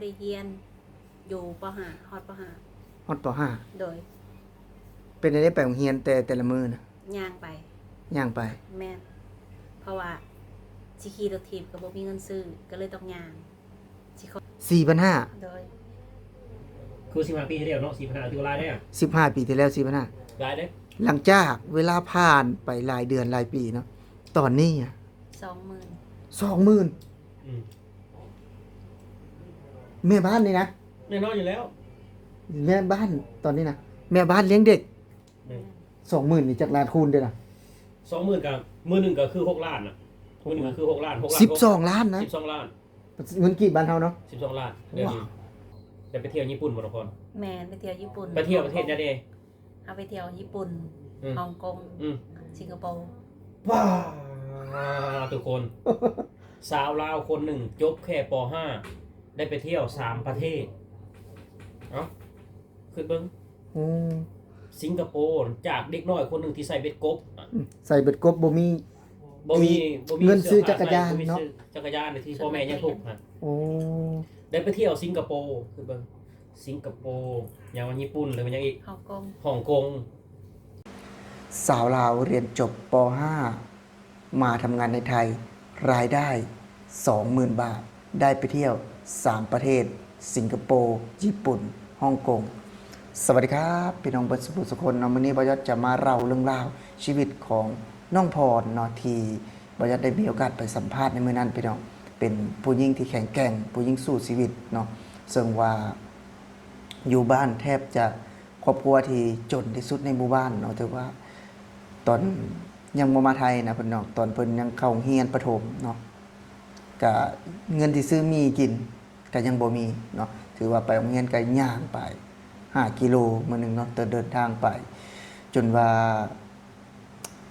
ได้เรียนอยู่ป .5 ฮอดป ฮอดป .5 .5 โดยเป็นได้ไปโรงเรียนแต่ละมื้อน่ะย่างไปย่างไปแม่นเพราะว่าสิขี่รถถีบก็บ่มีเงินซื้อก็เลยต้องย่างสิขอ 4,500 โดย คือ15 ปีที่แล้วเนาะ4,500ถือว่าหลายเด้อ 15 ปีที่แล้ว4,500 หลายเด้อ หลังจากเวลาผ่านไปหลายเดือนหลายปีเนาะตอนนี้อ่ะ 20,000 20,000 อืม แม่บ้านนี่นะ แน่นอนอยู่แล้ว แม่บ้านตอนนี้นะแม่บ้านเลี้ยงเด็ก นี่ 20,000นี่จักล้านคูณเด้อนะ 20,000กับมื้อหนึงก็คือ6ล้านน่ะมื้อหนึงก็คือ6ล้าน6ล้าน12ล้านนะ 12ล้าน เงินกี่บ้านเฮาเนาะ 12ล้านเดือนนี้ได้ไปเที่ยวญี่ปุ่นบ่ทุกคน แม่นไปเที่ยวญี่ปุ่น ไปเที่ยวประเทศใดเด้ เอาไปเที่ยวญี่ปุ่น อืม ฮ่องกง อืม สิงคโปร์ ว้า ทุกคน สาวลาวคนหนึ่งจบแค่ป .5 ได้ไปเที่ยว3ประเทศเอ้าขึ้นเบิ่ง โอ้ สิงคโปร์จากเด็กน้อยคนหนึงที่ใส่เบ็ดกบ ใส่เบ็ดกบบ่มี บ่มี เงินซื้อจักรยาน บ่มี เนาะ ซื้อจักรยานที่พ่อแม่ยังทุกข์ฮะ โอ้ ได้ไปเที่ยวสิงคโปร์คือเบิ่งสิงคโปร์อย่างวันญี่ปุ่นหรือมันยังอีก ฮ่องกง ฮ่องกง สาวลาวเรียนจบป .5 มาทำงานในไทยรายได้ 20,000 บาท ได้ไปเที่ยว 3 ประเทศ สิงคโปร์ญี่ปุ่นฮ่องกงสวัสดีครับพี่น้องเบิร์ดสุขุสุคนเนาะวันนี้บอยศจะมาเล่าเรื่องราวชีวิตของน้องพรเนาะที่บอยศได้มีโอกาสไปสัมภาษณ์ในมื้อนั้นพี่น้องเป็นผู้หญิงที่แข็งแกร่งผู้หญิงสู้ชีวิตเนาะซึ่งว่าอยู่บ้านแทบจะครอบครัวที่จนที่สุดในหมู่บ้านเนาะถือว่าตอนยังบ่มาไทยนะเพิ่นเนาะตอนเพิ่นยังเข้าโรงเรียนประถมเนาะก็เงินที่ซื้อมีกินก็ยังบ่มีเนาะถือว่าไปโรงเรียนก็ย่างไป5 กิโลมื้อนึงเนาะเดินทางไป จนว่า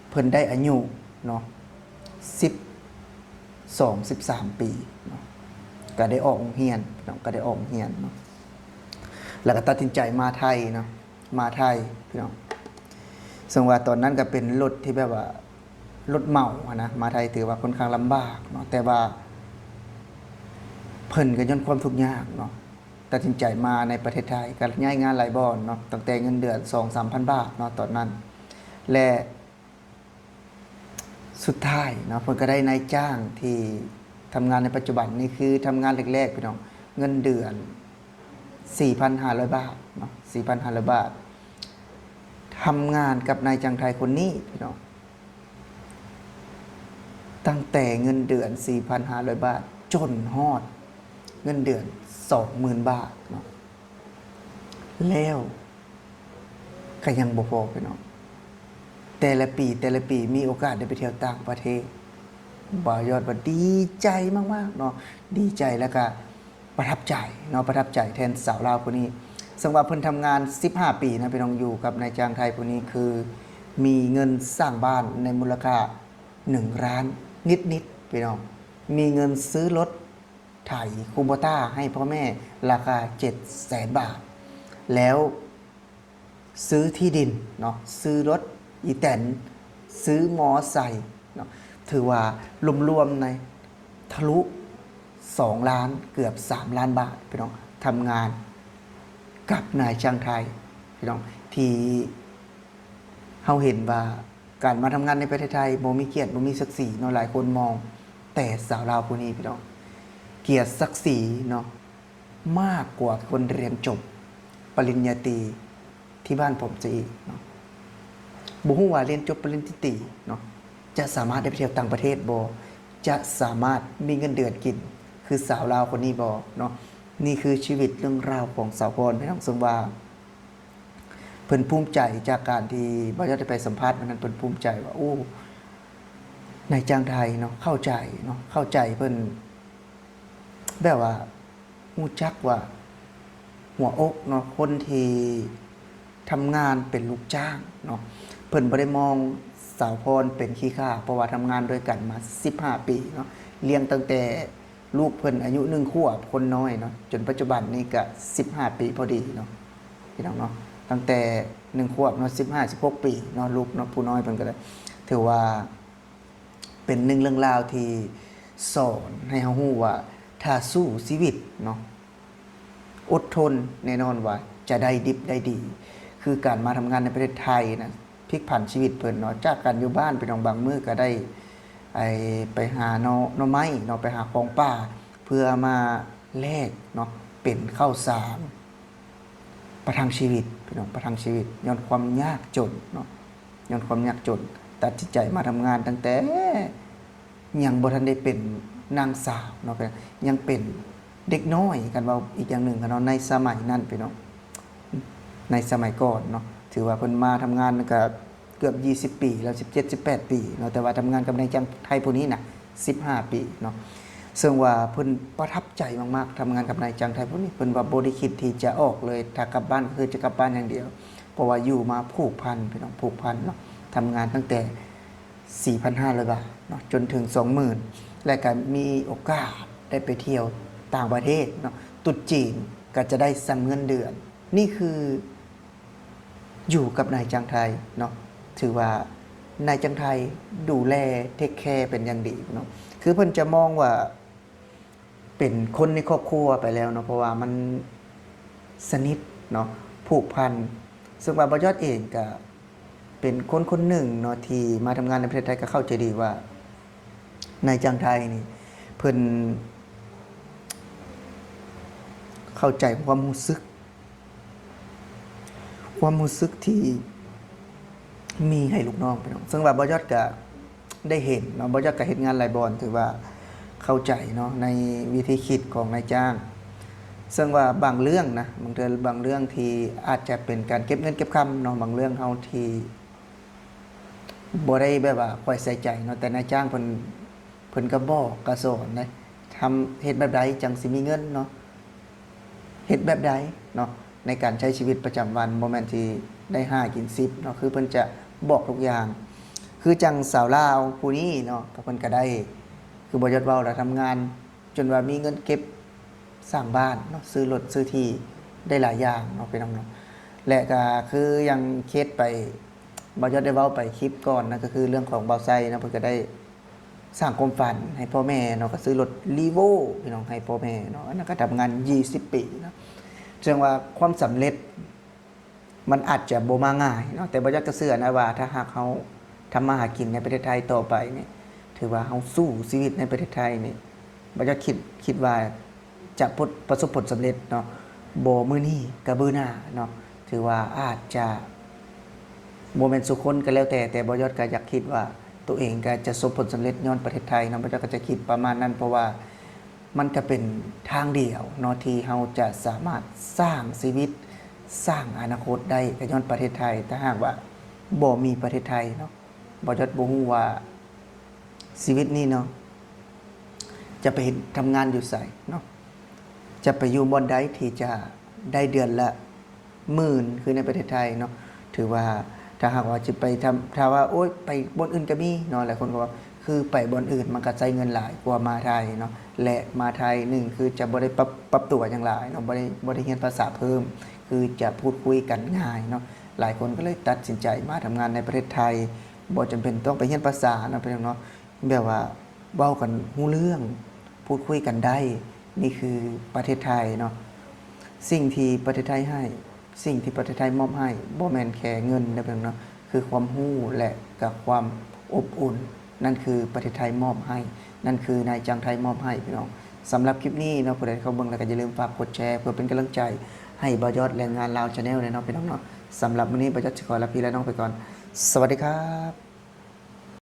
เพิ่นได้อายุเนาะ13 ปีเนาะก็ได้ออกโรงเรียนเนาะก็ได้ออกโรงเรียนเนาะแล้วก็ตัดสินใจมาไทยเนาะมาไทยพี่น้องซึ่งว่าตอนนั้นก็เป็นรถที่แบบว่ารถเหมาอะนะมาไทยถือว่าค่อนข้างลำบากเนาะแต่ว่าเพิ่นก็ย่อนความทุกข์ยากเนาะตัดสินใจมาในประเทศไทยก็ย้ายงานหลายบ่อนเนาะตั้งแต่เงินเดือน 2-3,000 บาทเนาะตอนนั้นและสุดท้ายเนาะเพิ่นก็ได้นายจ้างที่ทำงานในปัจจุบันนี่คือทำงานแรกๆพี่น้องเงินเดือน 4,500 บาทเนาะ 4,500 บาททำงานกับนายจังไทยคนนี้พี่น้องตั้งแต่เงินเดือน 4,500 บาทจนฮอดเงินเดือน 20,000 บาทเนาะแล้วก็ยังบ่พอพี่น้องแต่ละปีมีโอกาสได้ไปเที่ยวต่างประเทศบ่าวยอดว่าดีใจมากๆเนาะดีใจแล้วก็ประทับใจเนาะประทับใจแทนสาวลาวคนนี้ซึ่งว่าเพิ่นทำงาน15 ปีนะพี่น้องอยู่กับนายจ้างไทยคนนี้คือมีเงินสร้างบ้านในมูลค่า1 ล้านนิดๆพี่น้องมีเงินซื้อรถไถคูโบต้าให้พ่อแม่ราคา 700,000 บาทแล้วซื้อที่ดินเนาะซื้อรถอีแตนซื้อมอไซค์เนาะถือว่ารวมๆในทะลุ2 ล้านเกือบ3 ล้านบาทพี่น้องทำงานกับนายช่างไทยพี่น้องที่เฮาเห็นว่าการมาทำงานในประเทศไทยบ่มีเกียรติบ่มีศักดิ์ศรีเนาะหลายคนมองแต่สาวลาวผู้นี้พี่น้องเกียรติศักดิ์ศรีเนาะมากกว่าคนเรียนจบปริญญาตรีที่บ้านผมจะอีกเนาะบ่ฮู้ว่าเรียนจบปริญญาตรีเนาะจะสามารถได้ไปเที่ยวต่างประเทศบ่จะสามารถมีเงินเดือนกินคือสาวลาวคนนี้บ่เนาะนี่คือชีวิตเรื่องราวของสาวพรพี่น้องซึ่งว่าเพิ่นภูมิใจจากการที่บ่ได้ไปสัมภาษณ์วันนั้นเพิ่นภูมิใจว่าโอ้นายจ้างไทยเนาะเข้าใจเนาะเข้าใจเพิ่นแบบว่าฮู้จักว่าหัวอกเนาะคนที่ทำงานเป็นลูกจ้างเนาะเพิ่นบ่ได้มองสาวพรเป็นขี้ข้าเพราะว่าทำงานด้วยกันมา15 ปีเนาะเลี้ยงตั้งแต่ลูกเพิ่นอายุ1 ขวบคนน้อยเนาะจนปัจจุบันนี้ก็15 ปีพอดีเนาะพี่น้องเนาะตั้งแต่1 ขวบเนาะ15-16 ปีเนาะลูกเนาะผู้น้อยเพิ่นก็ได้ถือว่าเป็นหนึ่งเรื่องราวที่สอนให้เฮาฮู้ว่าถ้าสู้ชีวิตเนาะ อดทนแน่นอนว่าจะได้ดิบได้ดี คือการมาทำงานในประเทศไทยนะพลิกผันชีวิตเพิ่นเนาะจากการอยู่บ้านไปน้องบางมื้อก็ได้ไปหาหน่อไม้เนาะไปหาของป่าเพื่อมาแลกเนาะเป็นข้าวสารประทังชีวิตพี่น้องประทังชีวิตย้อนความยากจนเนาะย้อนความยากจนตัดสินใจมาทำงานตั้งแต่ยังบ่ทันได้เป็นนางสาวเนาะยังเป็นเด็กน้อยกันว่าอีกอย่างหนึ่งกันเนาะในสมัยนั้นพี่น้องในสมัยก่อนเนาะถือว่าเพิ่นมาทำงานก็เกือบ20 ปีแล้ว17-18 ปีเนาะแต่ว่าทำงานกับนายจ้างไทยผู้นี้น่ะ15 ปีเนาะซึ่งว่าเพิ่นประทับใจมากๆทำงานกับนายจ้างไทยผู้นี้เพิ่นว่าบ่ได้คิดที่จะออกเลยถ้ากลับบ้านก็คือจะกลับบ้านอย่างเดียวเพราะว่าอยู่มาผูกพันพี่น้องผูกพันเนาะทำงานตั้งแต่ 4,500 บาทเนาะจนถึง 20,000 และก็มีโอกาสได้ไปเที่ยวต่างประเทศเนาะตรุษจีนก็จะได้สั่งเงินเดือนนี่คืออยู่กับนายจ้างไทยเนาะถือว่านายจ้างไทยดูแลเทคแคร์เป็นอย่างดีเนาะคือเพิ่นจะมองว่าเป็นคนในครอบครัวไปแล้วเนาะเพราะว่ามันสนิทเนาะผูกพันซึ่งว่าบ่ยอดเองก็เป็นคนคนหนึ่งเนาะที่มาทำงานในประเทศไทยก็เข้าใจดีว่านายจ้างไทยนี่เพิ่นเข้าใจความรู้สึกที่มีให้ลูกน้องไปเนาะซึ่งว่าบ่ยอดก็ได้เห็นเนาะบ่ยอดก็เฮ็ดงานหลายบอนถือว่าเข้าใจเนาะในวิธีคิดของนายจ้างซึ่งว่าบางเรื่องนะบางเรื่องที่อาจจะเป็นการเก็บเงินเก็บคำเนาะบางเรื่องเฮาที่บ่ได้แบบว่าคอยใส่ใจเนาะแต่นายจ้างเพิ่นก็บอกก็สอนนะทำเฮ็ดแบบใดจังสิมีเงินเนาะเฮ็ดแบบใดเนาะในการใช้ชีวิตประจำวันโมเมนต์ที่ได้5กิน10เนาะคือเพิ่นจะบอกทุกอย่างคือจังสาวลาวผู้นี้เนาะก็เพิ่นก็ได้คือบ่ยอดเว้าแล้วทำงานจนว่ามีเงินเก็บสร้างบ้านเนาะซื้อรถซื้อที่ได้หลายอย่างเนาะพี่น้องเนาะและก็คือยังเคสไปบ่ยอดได้เว้าไปคลิปก่อนนะก็คือเรื่องของเบาไซนะเพิ่นก็ได้สร้างความฝันให้พ่อแม่เนาะก็ซื้อรถลีโวพี่น้องให้พ่อแม่เนาะอันนั้นก็ทำงาน20 ปีเนาะแสดงว่าความสำเร็จมันอาจจะบ่มาง่ายเนาะแต่บ่อยากจะเชื่อนะว่าถ้าหากเฮาทำมาหากินในประเทศไทยต่อไปนี่ถือว่าเฮาสู้ชีวิตในประเทศไทยนี่บ่อยากคิดว่าจะประสบผลสำเร็จเนาะบ่มื้อนี้ก็มื้อหน้าเนาะถือว่าอาจจะบ่แม่นสุคนก็แล้วแต่บ่ยอดก็อยากคิดว่าตัวเองก็จะประสบผลสำเร็จย้อนประเทศไทยเนาะบ่ยอดก็จะคิดประมาณนั้นเพราะว่ามันก็เป็นทางเดียวเนาะที่เฮาจะสามารถสร้างชีวิตสร้างอนาคตได้ก็ย้อนประเทศไทยถ้าหากว่าบ่มีประเทศไทยเนาะบ่ยอดบ่ฮู้ว่าชีวิตนี้เนาะจะไปทำงานอยู่ไสเนาะจะไปอยู่บ่อนใดที่จะได้เดือนละ10,000คือในประเทศไทยเนาะถือว่าถ้าหากว่าจะไปถ้าว่าโอ๊ยไปบ่อนอื่นก็มีเนาะหลายคนก็ว่าคือไปบ่อนอื่นมันก็ใช้เงินหลายกว่ามาไทยเนาะและมาไทย1คือจะบ่ได้ปรับตัวอย่างหลายเนาะบ่ได้เรียนภาษาเพิ่มคือจะพูดคุยกันง่ายเนาะหลายคนก็เลยตัดสินใจมาทำงานในประเทศไทยบ่จำเป็นต้องไปเรียนภาษาเนาะเนาะแบบว่าเว้ากันรู้เรื่องพูดคุยกันได้นี่คือประเทศไทยเนาะสิ่งที่ประเทศไทยให้สิ่งที่ประเทศไทยมอบให้บ่แม่นแค่เงินนะเพิ่นเนาะคือความรู้และกับความอบอุ่นนั่นคือประเทศไทยมอบให้นั่นคือนายจ้างไทยมอบให้พี่น้องสำหรับคลิปนี้เนาะผู้ใดเข้าเบิ่งแล้วก็อย่าลืมฝากกดแชร์เพื่อเป็นกำลังใจให้บ่ยอดแรงงานลาว Channel เลยเนาะพี่น้องเนาะสำหรับมื้อนี้บ่ยอดสิขอลาพี่และน้องไปก่อนสวัสดีครับ